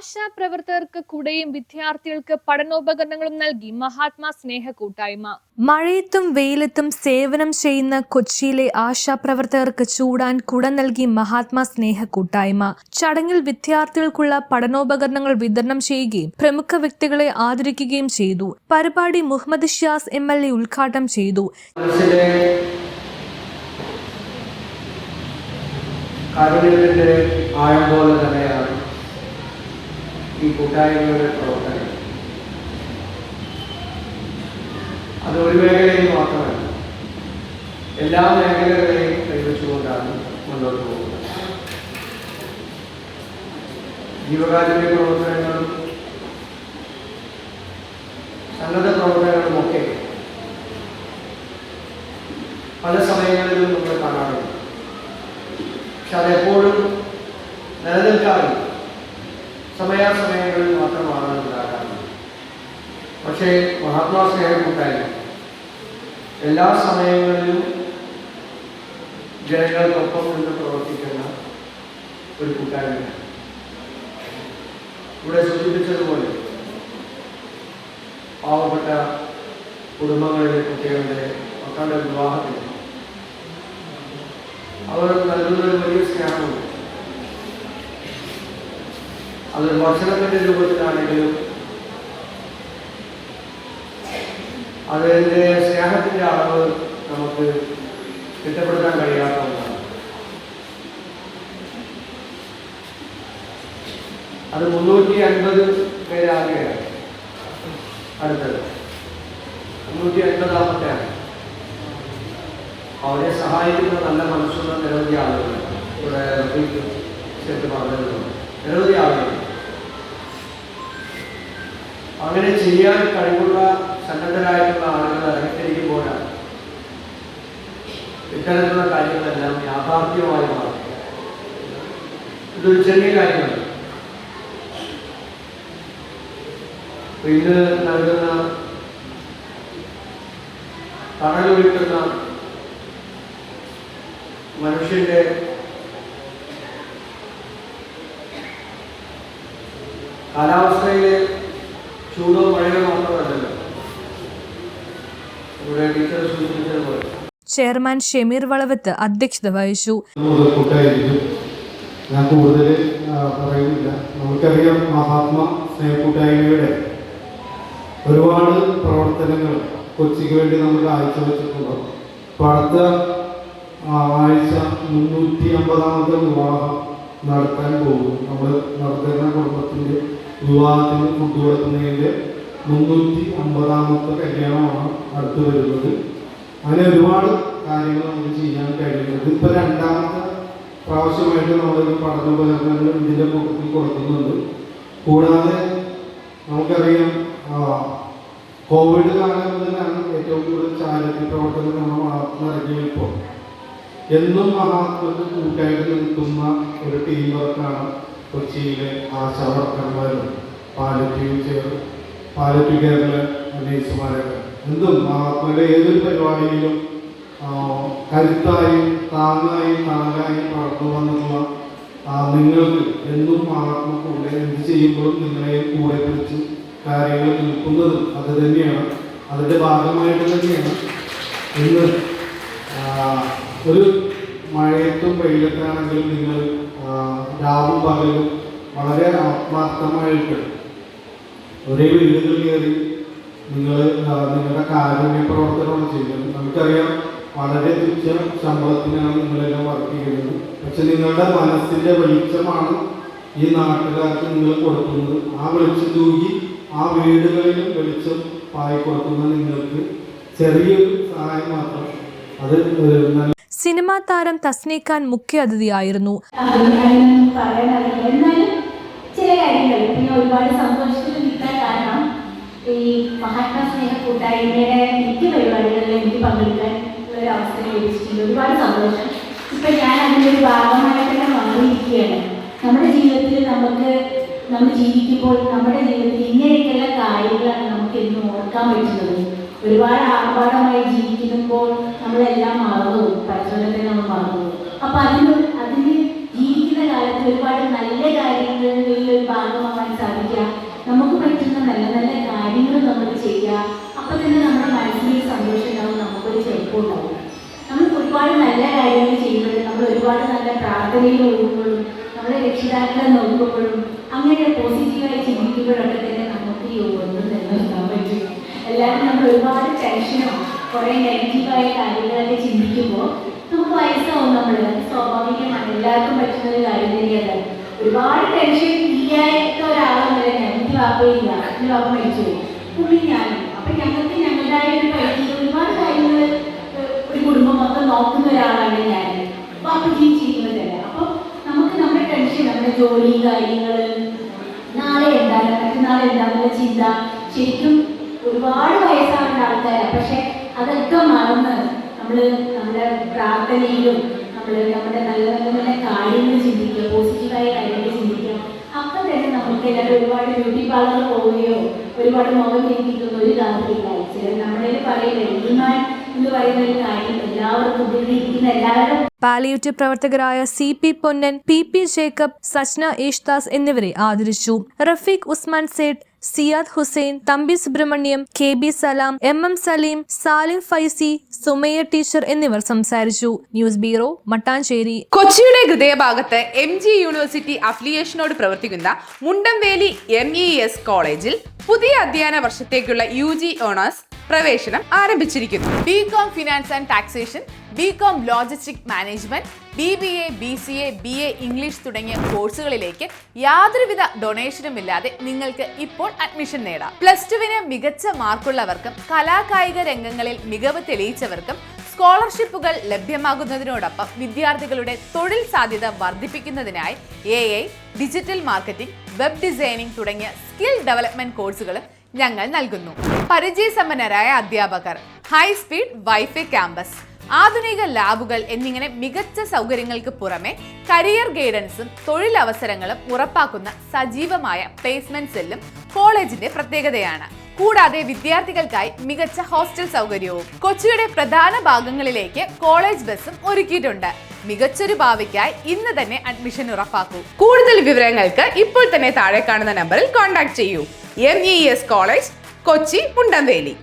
ആശാപ്രവർത്തകർക്ക് കുടയും വിദ്യാർത്ഥികൾക്ക് പഠനോപകരണങ്ങളും നൽകി മഹാത്മാ സ്നേഹ കൂട്ടായ്മ. മഴയത്തും വെയിലത്തും സേവനം ചെയ്യുന്ന കൊച്ചിയിലെ ആശാപ്രവർത്തകർക്ക് ചൂടാൻ കുട നൽകി മഹാത്മാ സ്നേഹ കൂട്ടായ്മ. ചടങ്ങിൽ വിദ്യാർത്ഥികൾക്കുള്ള പഠനോപകരണങ്ങൾ വിതരണം ചെയ്യുകയും പ്രമുഖ വ്യക്തികളെ ആദരിക്കുകയും ചെയ്തു. പരിപാടി മുഹമ്മദ് ഷിയാസ് MLA ഉദ്ഘാടനം ചെയ്തു. ഈ കൂട്ടായ്മയുടെ പ്രവർത്തനം അത് ഒരു മേഖലയിൽ മാത്രമല്ല, എല്ലാ മേഖലകളെയും കൈവച്ചുകൊണ്ടാണ് മുന്നോട്ട് പോകുന്നത്. ജീവകാരുണ്യ പ്രവർത്തനങ്ങളും സന്നദ്ധ പ്രവർത്തനങ്ങളുമൊക്കെ പല സമയങ്ങളിലും നമ്മൾ കാണാറുണ്ട്. പക്ഷെ അതെപ്പോഴും നിലനിൽക്കാറില്ല, സമയാസമയങ്ങളിൽ മാത്രമാണ് ഉണ്ടാകാറുള്ളത്. പക്ഷേ മഹാത്മാ സ്നേഹ കൂട്ടായ്മ എല്ലാ സമയങ്ങളിലും ജനങ്ങൾക്കൊപ്പം നിന്ന് പ്രവർത്തിക്കുന്ന ഒരു കൂട്ടായ്മയാണ്. ഇവിടെ സൂചിപ്പിച്ചതുപോലെ പാവപ്പെട്ട കുടുംബങ്ങളിലെ കുട്ടികളുടെ മക്കളുടെ വിവാഹത്തിന് അവർ നൽകുന്നൊരു വലിയ സ്നേഹമുണ്ട്. അത് ഭക്ഷണത്തിൻ്റെ രൂപത്തിലാണെങ്കിലും അതിൻ്റെ സ്നേഹത്തിൻ്റെ അളവ് നമുക്ക് തിട്ടപ്പെടുത്താൻ കഴിയാത്ത ഒന്നാണ്. അത് 350 പേരാകുകയാണ്. അടുത്തത് 350-ാമത്തെയാണ്. അവരെ സഹായിക്കുന്ന നല്ല മനസ്സുള്ള നിരവധി ആളുകളുണ്ട്. ഇവിടെ പറഞ്ഞതുകൊണ്ട് നിരവധി ആളുകൾ അങ്ങനെ ചെയ്യാൻ കഴിവുള്ള സന്നദ്ധരായിട്ടുള്ള ആളുകൾ ഇറങ്ങിത്തിരിക്കുമ്പോഴാണ് ഇത്തരത്തിലുള്ള കാര്യങ്ങളെല്ലാം യാഥാർത്ഥ്യമായി മാറും. ഇതൊരു ചെറിയ കാര്യമല്ല. ഇന്ന് നൽകുന്ന തണലൊരുക്കുന്ന മനുഷ്യന്റെ കാലാവസ്ഥയിലെ ചൂടോ മഴയോ മാത്രമല്ലല്ലോ. ഇവിടെ ടീച്ചർ സൂചിപ്പിച്ചതുപോലെ ചെയർമാൻ ഷമീർ വളവത്ത് അധ്യക്ഷത വഹിച്ചു. ഞാൻ കൂടുതൽ പറയുന്നില്ല. നമുക്കറിയാം, മഹാത്മാ സ്നേഹ കൂട്ടായ്മയുടെ ഒരുപാട് പ്രവർത്തനങ്ങൾ കൊച്ചിക്ക് വേണ്ടി നമ്മൾ കാഴ്ചവെച്ചിട്ടുണ്ട്. അപ്പോൾ അടുത്ത ആഴ്ച 350-ാമത്തെ വിവാഹം നടത്താൻ പോകും. നമ്മൾ നടത്തുന്ന കുടുംബത്തിൻ്റെ വിവാഹത്തിന് ഫുഡ് കൊടുക്കുന്നതിൻ്റെ 350-ാമത്തെ കല്യാണമാണ് അടുത്ത് വരുന്നത്. അങ്ങനെ ഒരുപാട് കാര്യങ്ങൾ നമുക്ക് ചെയ്യാൻ കഴിയുന്നത്. ഇപ്പോൾ 2ാമത്തെ പ്രാവശ്യമായിട്ട് നമ്മളൊരു പഠനോപകരണങ്ങൾ ഇതിൻ്റെ കൂട്ടത്തിൽ കൊടുക്കുന്നുണ്ട്. കൂടാതെ നമുക്കറിയാം, കോവിഡ് കാലം മുതലാണ് ഏറ്റവും കൂടുതൽ ചാരിറ്റി പ്രവർത്തനം നമ്മൾ നടത്തിയപ്പോൾ എന്നും മഹാത്മക്ക് കൂട്ടായിട്ട് നിൽക്കുന്ന ഒരു ടീം വർക്കാണ് കൊച്ചിയിലെ ആശാവർക്കർമാരും പാലറ്റീവ് കേരള നേഴ്സുമാരൊക്കെ. എന്തും മഹാത്മയുടെ ഏതൊരു പരിപാടിയിലും കരുത്തായും താങ്ങായും തണലായും വളർന്നു വന്നിട്ടുള്ള നിങ്ങൾക്ക് എന്നും മഹാത്മ കൂടെ എന്ത് ചെയ്യുമ്പോഴും നിങ്ങളെ കൂടെ പിടിച്ച് കാര്യങ്ങൾ നിൽക്കുന്നത് അത് തന്നെയാണ്. അതിൻ്റെ ഭാഗമായിട്ട് തന്നെയാണ് ഇന്ന് ഒരു മഴയത്തും വെയിലത്താണെങ്കിലും നിങ്ങൾ രാവും പകലും വളരെ ആത്മാർത്ഥമായിട്ട് ഒരേ വീടുകൾ കയറി നിങ്ങളുടെ കാരുണ്യ പ്രവർത്തനമാണ് ചെയ്യുന്നത്. നമുക്കറിയാം, വളരെ തുച്ഛ ശമ്പളത്തിനാണ് നിങ്ങളെല്ലാം വർക്ക് ചെയ്യുന്നത്. പക്ഷെ നിങ്ങളുടെ മനസ്സിൻ്റെ വെളിച്ചമാണ് ഈ നാട്ടുകാർക്ക് നിങ്ങൾ കൊടുക്കുന്നത്. ആ വെളിച്ചം തൂക്കി ആ വീടുകളിലും വെളിച്ചം പായി കൊടുക്കുന്ന നിങ്ങൾക്ക് ചെറിയൊരു സഹായം മാത്രം. അത് സിനിമാ താരം തസ്നീ ഖാൻ മുഖ്യ അതിഥിയായിരുന്നു. ഒരുപാട് സന്തോഷത്തിൽ നിൽക്കാൻ കാരണം ഈ മഹാത്മാ സ്നേഹ കൂട്ടായ്മയുടെ മിക്ക പരിപാടികളിൽ എനിക്ക് പങ്കെടുക്കാൻ ഒരു അവസരം ലഭിച്ചിട്ടുണ്ട്. ഒരുപാട് സന്തോഷം. ഇപ്പം ഞാൻ അതിൻ്റെ ഒരു ഭാഗമായിട്ട് തന്നെ മാറിയിരിക്കുകയാണ്. നമ്മുടെ ജീവിതത്തിൽ നമ്മൾ ജീവിക്കുമ്പോൾ നമ്മുടെ ജീവിതത്തിൽ ഇങ്ങനെയൊക്കെയുള്ള കാര്യങ്ങളാണ് നമുക്ക് എന്നും ഓർക്കാൻ പറ്റുന്നത്. ഒരുപാട് ആർഭാടമായി ജീവിക്കുമ്പോൾ നമ്മളെല്ലാം മറന്നു, പരിശോധനത്തെ നമ്മൾ മറന്നു. അപ്പം അതിന് ജീവിക്കുന്ന കാലത്ത് ഒരുപാട് നല്ല കാര്യങ്ങളിൽ ഒരു ഭാഗമാവാൻ ഒരുപാട് നല്ല പ്രാർത്ഥനയിൽ ഒഴുകുമ്പോഴും നമ്മളെ രക്ഷിതാക്കളെ നോക്കുമ്പോഴും അങ്ങനെ പോസിറ്റീവായി ചിന്തിക്കുമ്പോഴൊക്കെ തന്നെ നമുക്ക് ഈ ഒന്നും നിലനിർത്താൻ പറ്റും. എല്ലാവരും നമ്മൾ ഒരുപാട് ടെൻഷനോ കുറേ നെഗറ്റീവായ കാര്യങ്ങളൊക്കെ ചിന്തിക്കുമ്പോൾ നമുക്ക് വയസ്സാവും. നമ്മൾ സ്വാഭാവികമാണ്, എല്ലാവർക്കും പറ്റുന്ന ഒരു കാര്യം തന്നെയാണ്. ഒരുപാട് ടെൻഷൻ ഇല്ലാത്ത ഒരാളെന്നല്ല ഞാൻ. എനിക്ക് വാപ്പയില്ല, എൻ്റെ വാപ്പ മരിച്ചുപോയി, പുള്ളി ഞാനും. അപ്പം ഞങ്ങൾക്ക് ഞങ്ങളുടേതായ ഒരു പരിധി ഒരുപാട് കാര്യങ്ങൾ ഒരു കുടുംബം മൊത്തം നോക്കുന്ന ഒരാളാണ് ഞാൻ. വാപ്പ ജീവിച്ചിരിക്കുന്നതല്ല. അപ്പം നമുക്ക് നമ്മുടെ ടെൻഷൻ, നമ്മുടെ ജോലി കാര്യങ്ങൾ, നാളെ എന്താണ് മറ്റന്നാളെ എന്താണെന്നുള്ള ചിന്ത, ശരിക്കും ഒരുപാട് വയസ്സാവേണ്ട ആൾക്കാരാണ്. പക്ഷെ അതൊക്കെ മറന്ന് നമ്മൾ നമ്മുടെ പ്രാർത്ഥനയിലും നമ്മുടെ നല്ല നല്ല കാര്യങ്ങൾ ചിന്തിക്കുക, പോസിറ്റീവായ കാര്യങ്ങൾ ചിന്തിക്കുക. അപ്പം തന്നെ നമുക്ക് എല്ലാവരും ഒരുപാട് ബ്യൂട്ടി പാർലർ പോവുകയോ ഒരുപാട് മുഖം ചിന്തിക്കുന്ന ഒരു കാര്യമില്ല. നമ്മളതിൽ പറയുന്നത് ഈമാൻ എന്ന് പറയുന്ന ഒരു കാര്യം എല്ലാവർക്കും ഉപയോഗിക്കുന്ന എല്ലാവരും. പാലിയേറ്റീവ് പ്രവർത്തകരായ CP Ponnan, PP Jacob, Sajna Yesudas എന്നിവരെ ആദരിച്ചു. റഫീഖ് ഉസ്മാൻ സേഠ്, സിയാദ് ഹുസൈൻ, തമ്പി സുബ്രഹ്മണ്യം, KB സലാം, MM സലീം, സാലിം ഫൈസി, സുമയ്യ ടീച്ചർ എന്നിവർ സംസാരിച്ചു. News bureau, Mattancherry. കൊച്ചിയുടെ ഹൃദയഭാഗത്ത് MG യൂണിവേഴ്സിറ്റി അഫിലിയേഷനോട് പ്രവർത്തിക്കുന്ന മുണ്ടംവേലി MES കോളേജിൽ പുതിയ അധ്യയന വർഷത്തേക്കുള്ള UG ഓണേഴ്സ് പ്രവേശനം ആരംഭിച്ചിരിക്കുന്നു. BCom finance and taxation, BCom logistic management, BBA, BCA, BA English തുടങ്ങിയ കോഴ്സുകളിലേക്ക് യാതൊരുവിധ ഡൊണേഷനും ഇല്ലാതെ നിങ്ങൾക്ക് ഇപ്പോൾ അഡ്മിഷൻ നേടാം. +2 മികച്ച മാർക്കുള്ളവർക്കും കലാകായിക രംഗങ്ങളിൽ മികവ് തെളിയിച്ചവർക്കും സ്കോളർഷിപ്പുകൾ ലഭ്യമാകുന്നതിനോടൊപ്പം വിദ്യാർത്ഥികളുടെ തൊഴിൽ സാധ്യത വർദ്ധിപ്പിക്കുന്നതിനായി AI, digital marketing, web designing തുടങ്ങിയ സ്കിൽ ഡെവലപ്മെന്റ് കോഴ്സുകളും ഞങ്ങൾ നൽകുന്നു. പരിചയസമ്പന്നരായ അധ്യാപകർ, ഹൈസ്പീഡ് വൈഫൈ ക്യാമ്പസ്, ആധുനിക ലാബുകൾ എന്നിങ്ങനെ മികച്ച സൗകര്യങ്ങൾക്ക് പുറമെ കരിയർ ഗൈഡൻസും തൊഴിലവസരങ്ങളും ഉറപ്പാക്കുന്ന സജീവമായ പ്ലേസ്മെന്റ് സെല്ലും കോളേജിന്റെ പ്രത്യേകതയാണ്. കൂടാതെ വിദ്യാർത്ഥികൾക്കായി മികച്ച ഹോസ്റ്റൽ സൗകര്യവും. കൊച്ചിയുടെ പ്രധാന ഭാഗങ്ങളിലേക്ക് കോളേജ് ബസ്സും ഒരുക്കിയിട്ടുണ്ട്. മികച്ചൊരു ഭാവിക്കായി ഇന്ന് തന്നെ അഡ്മിഷൻ ഉറപ്പാക്കൂ. കൂടുതൽ വിവരങ്ങൾക്ക് ഇപ്പോൾ തന്നെ താഴെ കാണുന്ന നമ്പറിൽ കോൺടാക്ട് ചെയ്യൂ. MES college, Kochi, Mundamveli.